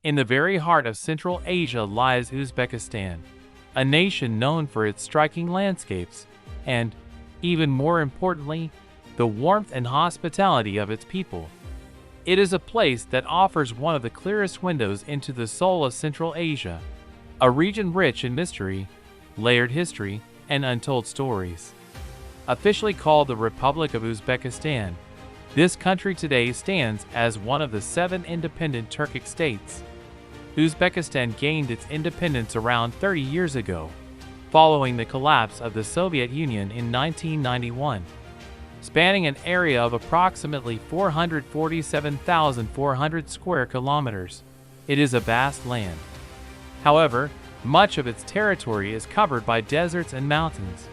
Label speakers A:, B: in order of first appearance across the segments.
A: In the very heart of Central Asia lies Uzbekistan, a nation known for its striking landscapes and, even more importantly, the warmth and hospitality of its people. It is a place that offers one of the clearest windows into the soul of Central Asia, a region rich in mystery, layered history, and untold stories. Officially called the Republic of Uzbekistan, this country today stands as one of the 7 independent Turkic states. Uzbekistan gained its independence around 30 years ago, following the collapse of the Soviet Union in 1991. Spanning an area of approximately 447,400 square kilometers, it is a vast land. However, much of its territory is covered by deserts and mountains,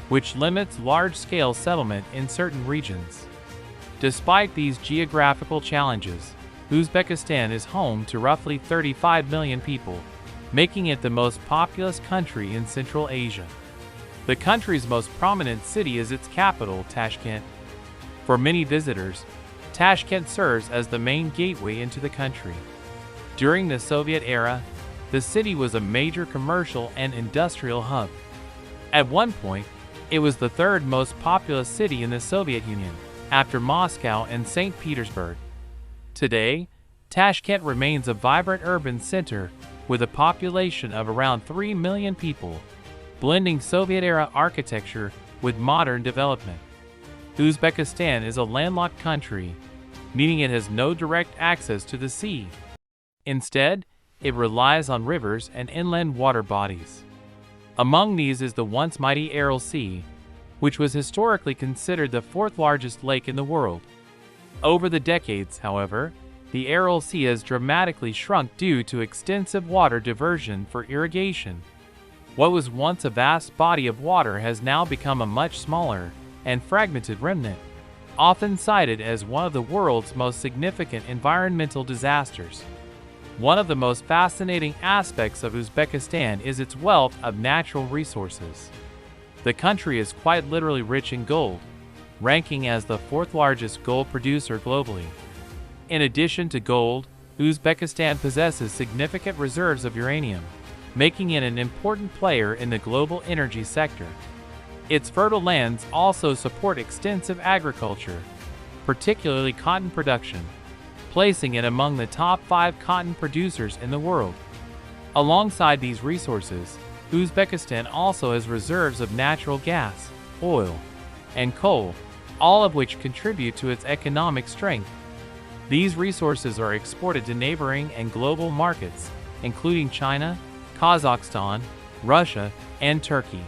A: which limits large-scale settlement in certain regions. Despite these geographical challenges, Uzbekistan is home to roughly 35 million people, making it the most populous country in Central Asia. The country's most prominent city is its capital, Tashkent. For many visitors, Tashkent serves as the main gateway into the country. During the Soviet era, the city was a major commercial and industrial hub. At one point, it was the 3rd most populous city in the Soviet Union, after Moscow and St. Petersburg. Today, Tashkent remains a vibrant urban center with a population of around 3 million people, blending Soviet-era architecture with modern development. Uzbekistan is a landlocked country, meaning it has no direct access to the sea. Instead, it relies on rivers and inland water bodies. Among these is the once mighty Aral Sea, which was historically considered the 4th largest lake in the world. Over the decades, however, the Aral Sea has dramatically shrunk due to extensive water diversion for irrigation. What was once a vast body of water has now become a much smaller and fragmented remnant, often cited as one of the world's most significant environmental disasters. One of the most fascinating aspects of Uzbekistan is its wealth of natural resources. The country is quite literally rich in gold, ranking as the 4th largest gold producer globally. In addition to gold, Uzbekistan possesses significant reserves of uranium, making it an important player in the global energy sector. Its fertile lands also support extensive agriculture, particularly cotton production, placing it among the top 5 cotton producers in the world. Alongside these resources, Uzbekistan also has reserves of natural gas, oil, and coal, all of which contribute to its economic strength. These resources are exported to neighboring and global markets, including China, Kazakhstan, Russia, and Turkey.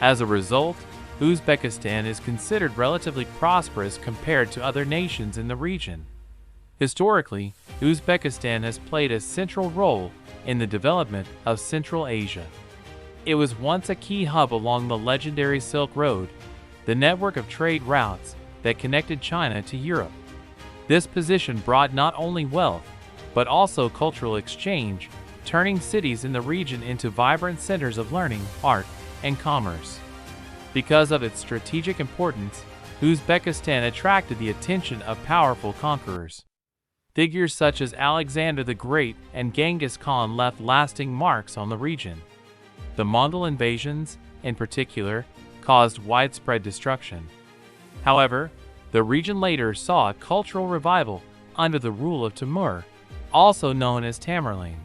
A: As a result, Uzbekistan is considered relatively prosperous compared to other nations in the region. Historically, Uzbekistan has played a central role in the development of Central Asia. It was once a key hub along the legendary Silk Road, the network of trade routes that connected China to Europe. This position brought not only wealth, but also cultural exchange, turning cities in the region into vibrant centers of learning, art, and commerce. Because of its strategic importance, Uzbekistan attracted the attention of powerful conquerors. Figures such as Alexander the Great and Genghis Khan left lasting marks on the region. The Mongol invasions, in particular, caused widespread destruction. However, the region later saw a cultural revival under the rule of Timur, also known as Tamerlane.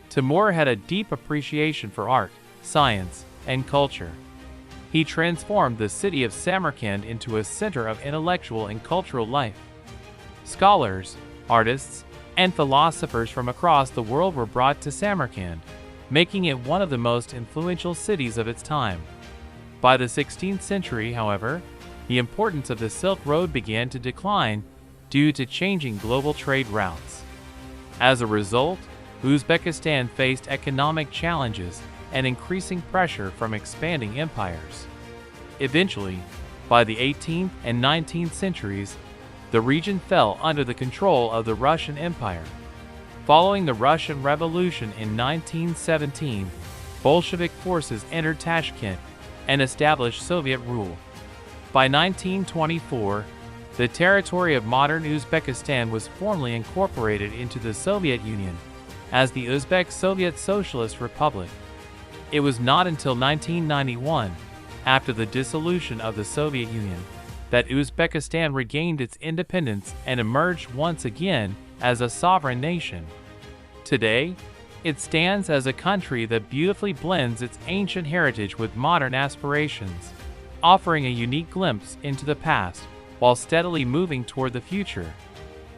A: Timur had a deep appreciation for art, science, and culture. He transformed the city of Samarkand into a center of intellectual and cultural life. Scholars, artists, and philosophers from across the world were brought to Samarkand, making it one of the most influential cities of its time. By the 16th century, however, the importance of the Silk Road began to decline due to changing global trade routes. As a result, Uzbekistan faced economic challenges and increasing pressure from expanding empires. Eventually, by the 18th and 19th centuries, the region fell under the control of the Russian Empire. Following the Russian Revolution in 1917, Bolshevik forces entered Tashkent and established Soviet rule. By 1924, the territory of modern Uzbekistan was formally incorporated into the Soviet Union, as the Uzbek Soviet Socialist Republic. It was not until 1991, after the dissolution of the Soviet Union, that Uzbekistan regained its independence and emerged once again as a sovereign nation. Today, it stands as a country that beautifully blends its ancient heritage with modern aspirations, offering a unique glimpse into the past while steadily moving toward the future.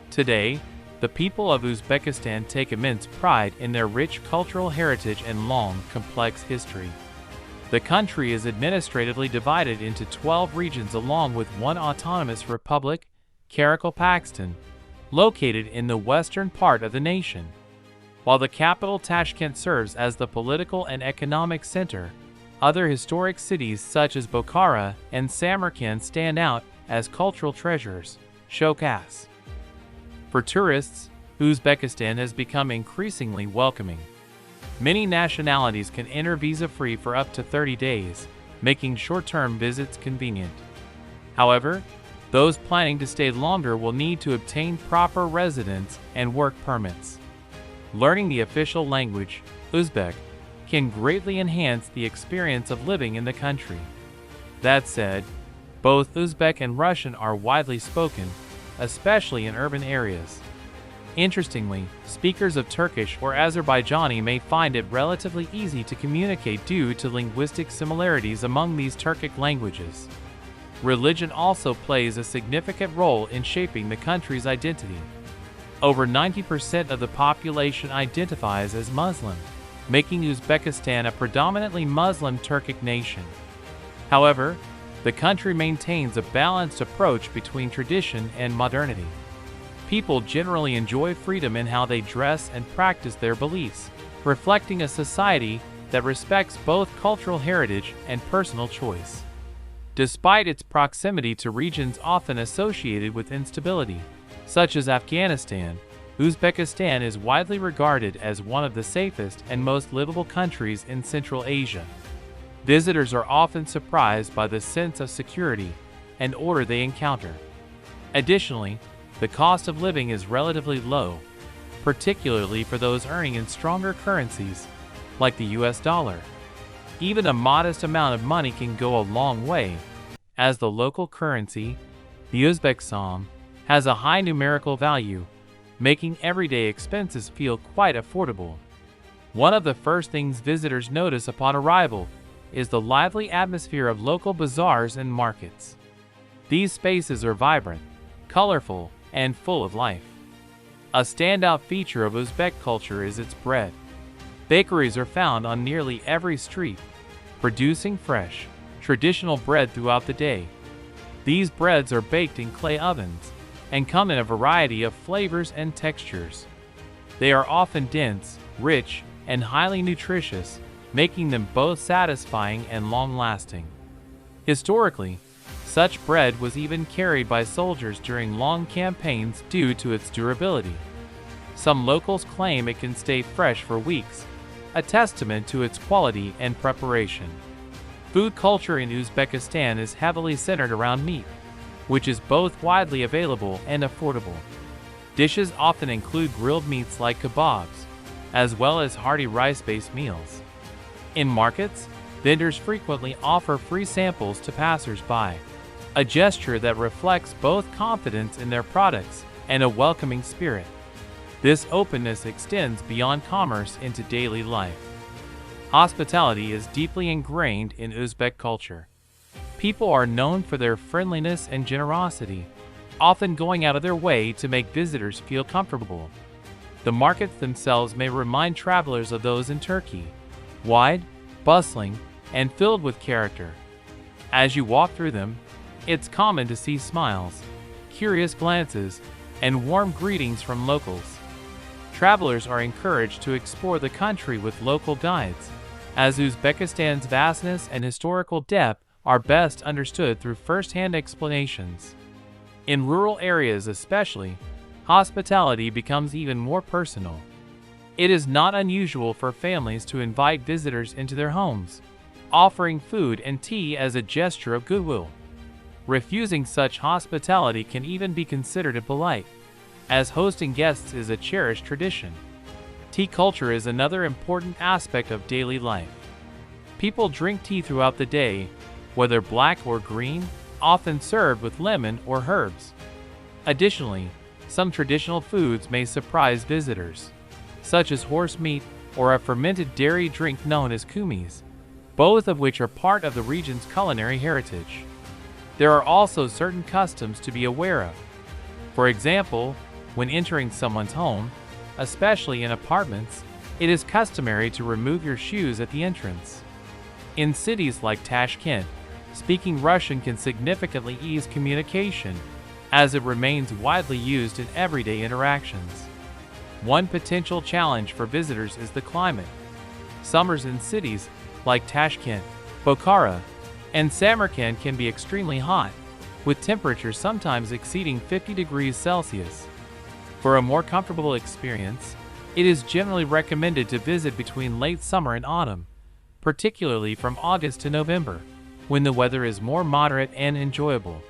A: Today, the people of Uzbekistan take immense pride in their rich cultural heritage and long, complex history. The country is administratively divided into 12 regions along with one autonomous republic, Karakalpakstan, located in the western part of the nation. While the capital Tashkent serves as the political and economic center, other historic cities such as Bokhara and Samarkand stand out as cultural treasures, showcase. For tourists, Uzbekistan has become increasingly welcoming. Many nationalities can enter visa-free for up to 30 days, making short-term visits convenient. However, those planning to stay longer will need to obtain proper residence and work permits. Learning the official language, Uzbek, can greatly enhance the experience of living in the country. That said, both Uzbek and Russian are widely spoken, especially in urban areas. Interestingly, speakers of Turkish or Azerbaijani may find it relatively easy to communicate due to linguistic similarities among these Turkic languages. Religion also plays a significant role in shaping the country's identity. Over 90% of the population identifies as Muslim, making Uzbekistan a predominantly Muslim Turkic nation. However, the country maintains a balanced approach between tradition and modernity. People generally enjoy freedom in how they dress and practice their beliefs, reflecting a society that respects both cultural heritage and personal choice. Despite its proximity to regions often associated with instability, such as Afghanistan, Uzbekistan is widely regarded as one of the safest and most livable countries in Central Asia. Visitors are often surprised by the sense of security and order they encounter. Additionally, the cost of living is relatively low, particularly for those earning in stronger currencies, like the US dollar. Even a modest amount of money can go a long way, as the local currency, the Uzbek som, has a high numerical value, making everyday expenses feel quite affordable. One of the first things visitors notice upon arrival is the lively atmosphere of local bazaars and markets. These spaces are vibrant, colorful, and full of life. A standout feature of Uzbek culture is its bread. Bakeries are found on nearly every street, producing fresh, traditional bread throughout the day. These breads are baked in clay ovens and come in a variety of flavors and textures. They are often dense, rich, and highly nutritious, making them both satisfying and long-lasting. Historically, such bread was even carried by soldiers during long campaigns due to its durability. Some locals claim it can stay fresh for weeks, a testament to its quality and preparation. Food culture in Uzbekistan is heavily centered around meat, which is both widely available and affordable. Dishes often include grilled meats like kebabs, as well as hearty rice-based meals. In markets, vendors frequently offer free samples to passers-by, a gesture that reflects both confidence in their products and a welcoming spirit. This openness extends beyond commerce into daily life. Hospitality is deeply ingrained in Uzbek culture. People are known for their friendliness and generosity, often going out of their way to make visitors feel comfortable. The markets themselves may remind travelers of those in Turkey, wide, bustling, and filled with character. As you walk through them, it's common to see smiles, curious glances, and warm greetings from locals. Travelers are encouraged to explore the country with local guides, as Uzbekistan's vastness and historical depth are best understood through first-hand explanations. In rural areas especially, hospitality becomes even more personal. It is not unusual for families to invite visitors into their homes, offering food and tea as a gesture of goodwill. Refusing such hospitality can even be considered impolite, as hosting guests is a cherished tradition. Tea culture is another important aspect of daily life. People drink tea throughout the day, whether black or green, often served with lemon or herbs. Additionally, some traditional foods may surprise visitors, such as horse meat or a fermented dairy drink known as kumis, both of which are part of the region's culinary heritage. There are also certain customs to be aware of. For example, when entering someone's home, especially in apartments, it is customary to remove your shoes at the entrance. In cities like Tashkent, speaking Russian can significantly ease communication, as it remains widely used in everyday interactions. One potential challenge for visitors is the climate. Summers in cities like Tashkent, Bokhara, and Samarkand can be extremely hot, with temperatures sometimes exceeding 50 degrees Celsius. For a more comfortable experience, it is generally recommended to visit between late summer and autumn, particularly from August to November, when the weather is more moderate and enjoyable.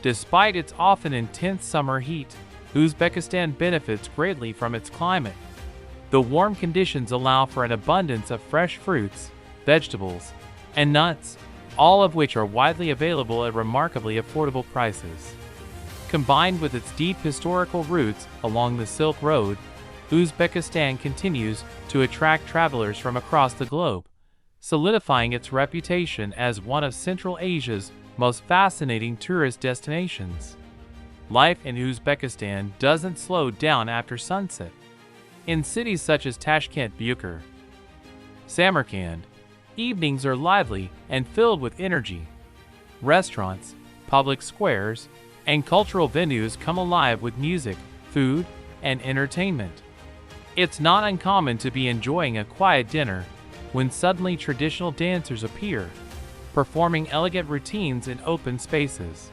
A: Despite its often intense summer heat, Uzbekistan benefits greatly from its climate. The warm conditions allow for an abundance of fresh fruits, vegetables, and nuts, all of which are widely available at remarkably affordable prices. Combined with its deep historical roots along the Silk Road, Uzbekistan continues to attract travelers from across the globe, solidifying its reputation as one of Central Asia's most fascinating tourist destinations. Life in Uzbekistan doesn't slow down after sunset. In cities such as Tashkent, Bukhara, Samarkand, evenings are lively and filled with energy. Restaurants, public squares, and cultural venues come alive with music, food, and entertainment. It's not uncommon to be enjoying a quiet dinner when suddenly traditional dancers appear, performing elegant routines in open spaces.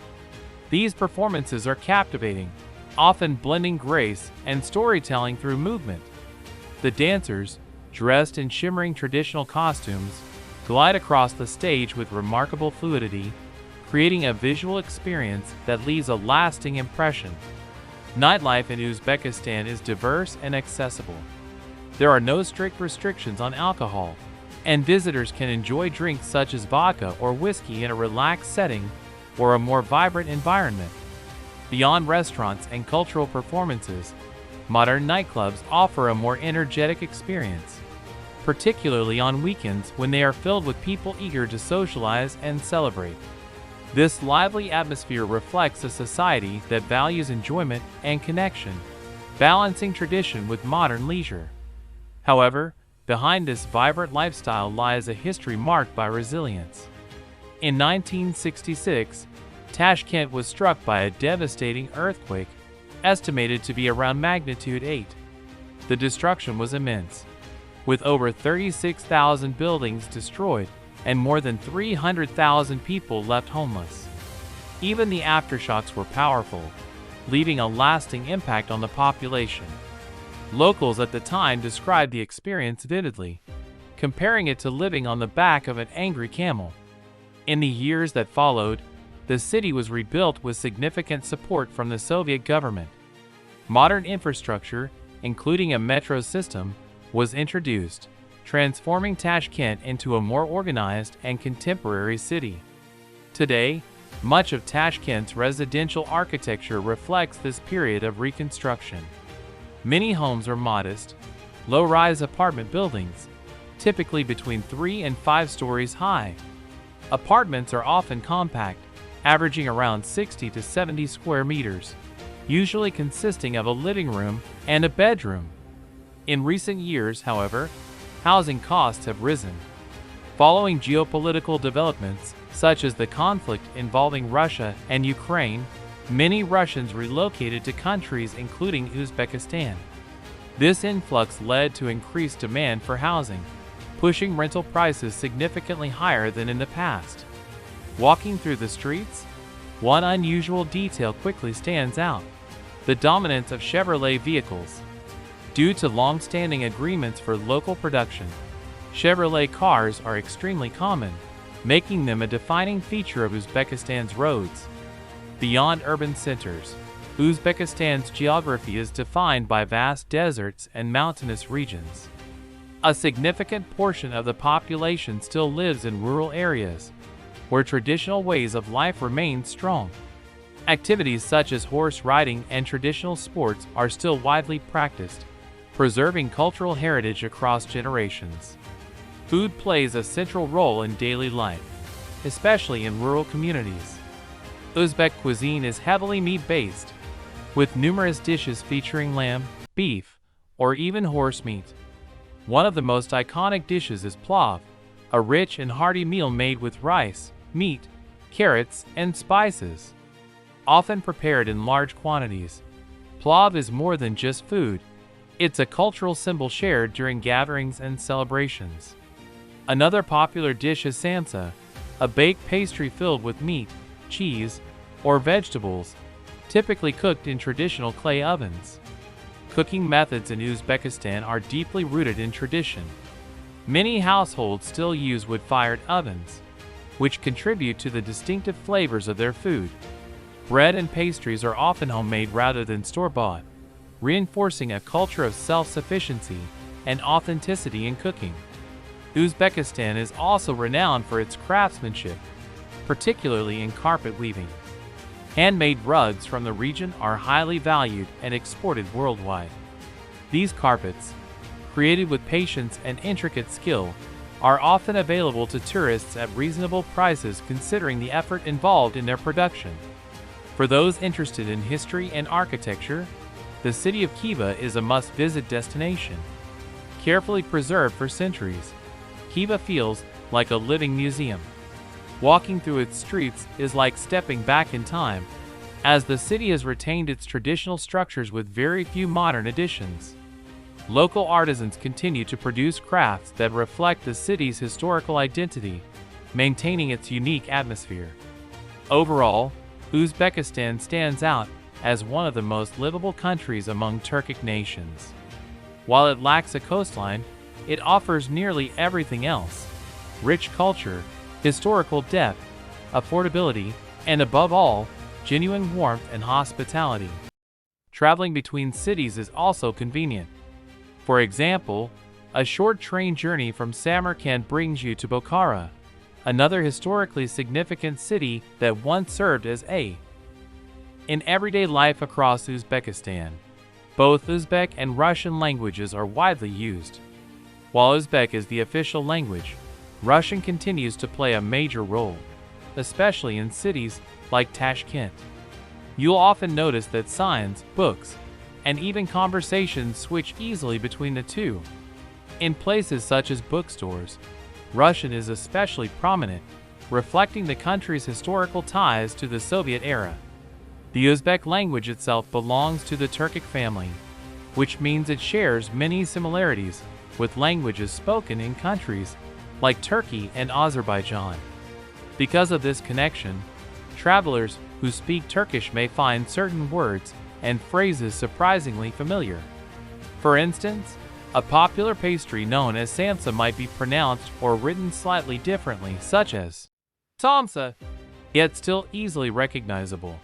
A: These performances are captivating, often blending grace and storytelling through movement. The dancers, dressed in shimmering traditional costumes, glide across the stage with remarkable fluidity, creating a visual experience that leaves a lasting impression. Nightlife in Uzbekistan is diverse and accessible. There are no strict restrictions on alcohol, and visitors can enjoy drinks such as vodka or whiskey in a relaxed setting or a more vibrant environment. Beyond restaurants and cultural performances, modern nightclubs offer a more energetic experience, particularly on weekends when they are filled with people eager to socialize and celebrate. This lively atmosphere reflects a society that values enjoyment and connection, balancing tradition with modern leisure. However, behind this vibrant lifestyle lies a history marked by resilience. In 1966, Tashkent was struck by a devastating earthquake, estimated to be around magnitude 8. The destruction was immense, with over 36,000 buildings destroyed and more than 300,000 people left homeless. Even the aftershocks were powerful, leaving a lasting impact on the population. Locals at the time described the experience vividly, comparing it to living on the back of an angry camel. In the years that followed, the city was rebuilt with significant support from the Soviet government. Modern infrastructure, including a metro system, was introduced, transforming Tashkent into a more organized and contemporary city. Today, much of Tashkent's residential architecture reflects this period of reconstruction. Many homes are modest, low-rise apartment buildings, typically between 3 and 5 stories high. Apartments are often compact, averaging around 60 to 70 square meters, usually consisting of a living room and a bedroom. In recent years, however, housing costs have risen. Following geopolitical developments, such as the conflict involving Russia and Ukraine, many Russians relocated to countries including Uzbekistan. This influx led to increased demand for housing, pushing rental prices significantly higher than in the past. Walking through the streets, one unusual detail quickly stands out: the dominance of Chevrolet vehicles. Due to long-standing agreements for local production, Chevrolet cars are extremely common, making them a defining feature of Uzbekistan's roads. Beyond urban centers, Uzbekistan's geography is defined by vast deserts and mountainous regions. A significant portion of the population still lives in rural areas, where traditional ways of life remain strong. Activities such as horse riding and traditional sports are still widely practiced, preserving cultural heritage across generations. Food plays a central role in daily life, especially in rural communities. Uzbek cuisine is heavily meat-based, with numerous dishes featuring lamb, beef, or even horse meat. One of the most iconic dishes is plov, a rich and hearty meal made with rice, meat, carrots, and spices. Often prepared in large quantities, plov is more than just food. It's a cultural symbol shared during gatherings and celebrations. Another popular dish is samsa, a baked pastry filled with meat, cheese, or vegetables, typically cooked in traditional clay ovens. Cooking methods in Uzbekistan are deeply rooted in tradition. Many households still use wood-fired ovens, which contribute to the distinctive flavors of their food. Bread and pastries are often homemade rather than store-bought, reinforcing a culture of self-sufficiency and authenticity in cooking. Uzbekistan is also renowned for its craftsmanship, particularly in carpet weaving. Handmade rugs from the region are highly valued and exported worldwide. These carpets, created with patience and intricate skill, are often available to tourists at reasonable prices considering the effort involved in their production. For those interested in history and architecture, the city of Khiva is a must-visit destination. Carefully preserved for centuries, Khiva feels like a living museum. Walking through its streets is like stepping back in time, as the city has retained its traditional structures with very few modern additions. Local artisans continue to produce crafts that reflect the city's historical identity, maintaining its unique atmosphere. Overall, Uzbekistan stands out as one of the most livable countries among Turkic nations. While it lacks a coastline, it offers nearly everything else: rich culture, historical depth, affordability, and above all, genuine warmth and hospitality. Traveling between cities is also convenient. For example, a short train journey from Samarkand brings you to Bokhara, another historically significant city that once served as a. In everyday life across Uzbekistan, both Uzbek and Russian languages are widely used. While Uzbek is the official language, Russian continues to play a major role, especially in cities like Tashkent. You'll often notice that signs, books, and even conversations switch easily between the two. In places such as bookstores, Russian is especially prominent, reflecting the country's historical ties to the Soviet era. The Uzbek language itself belongs to the Turkic family, which means it shares many similarities with languages spoken in countries like Turkey and Azerbaijan. Because of this connection, travelers who speak Turkish may find certain words and phrases surprisingly familiar. For instance, a popular pastry known as samsa might be pronounced or written slightly differently, such as samsa, yet still easily recognizable.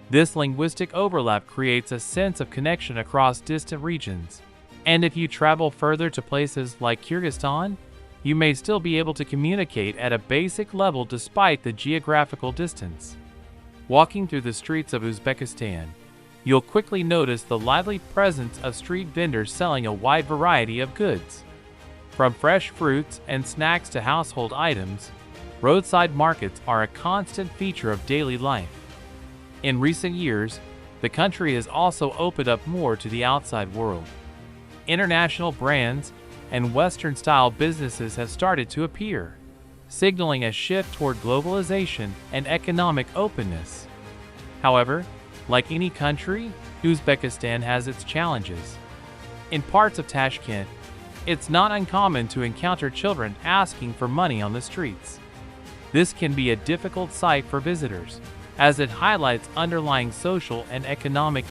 A: This linguistic overlap creates a sense of connection across distant regions, and if you travel further to places like Kyrgyzstan, you may still be able to communicate at a basic level despite the geographical distance. Walking through the streets of Uzbekistan, you'll quickly notice the lively presence of street vendors selling a wide variety of goods. From fresh fruits and snacks to household items, roadside markets are a constant feature of daily life. In recent years, the country has also opened up more to the outside world. International brands and Western-style businesses have started to appear, signaling a shift toward globalization and economic openness. However, like any country, Uzbekistan has its challenges. In parts of Tashkent, it's not uncommon to encounter children asking for money on the streets. This can be a difficult sight for visitors, as it highlights underlying social and economic